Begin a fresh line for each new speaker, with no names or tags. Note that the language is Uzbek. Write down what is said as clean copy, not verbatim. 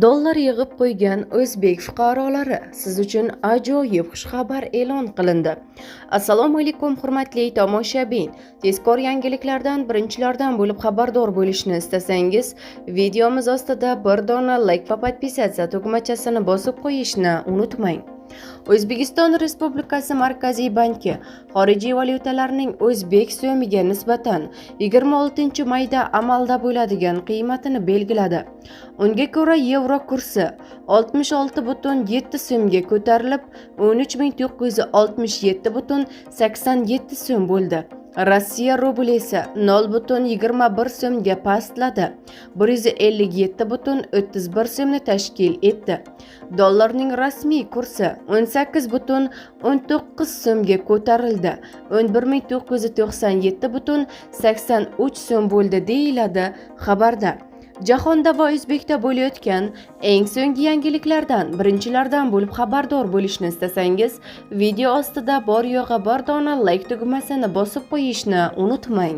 Dollar yig'ib qo'ygan o'zbek fuqarolari, siz uchun ajoyib xushxabar e'lon qilindi. Assalomu alaykum hurmatli tomoshabin. Tezkor yangiliklardan birinchilardan bo'lib xabardor bo'lishni istasangiz, videomiz ostida bir dona like va podpisatsiya tugmachasini bosib qo'yishni unutmang. O'zbekiston Respublikasi Markaziy banki xorijiy valyutalarning o'zbek so'miga nisbatan 26 mayda amalda bo'ladigan qiymatini belgiladi. Unga ko'ra yevro kursi 66,7 so'mga ko'tarilib, 13.967,87 so'm bo'ldi. Rossiya rubli esa 0,21 so'mga pastladi, 157,31 so'mni tashkil etdi. Dollarning rasmiy kursi 18,19 so'mga ko'tarildi, 11.997,83 so'm bo'ldi deyiladi xabarda. Jahonda va O'zbekda bo'layotgan eng so'nggi yangiliklardan birinchilardan bo'lib xabardor bo'lishni istasangiz, video ostida bor yo'g'i bir dona like tugmasini bosib qo'yishni unutmang.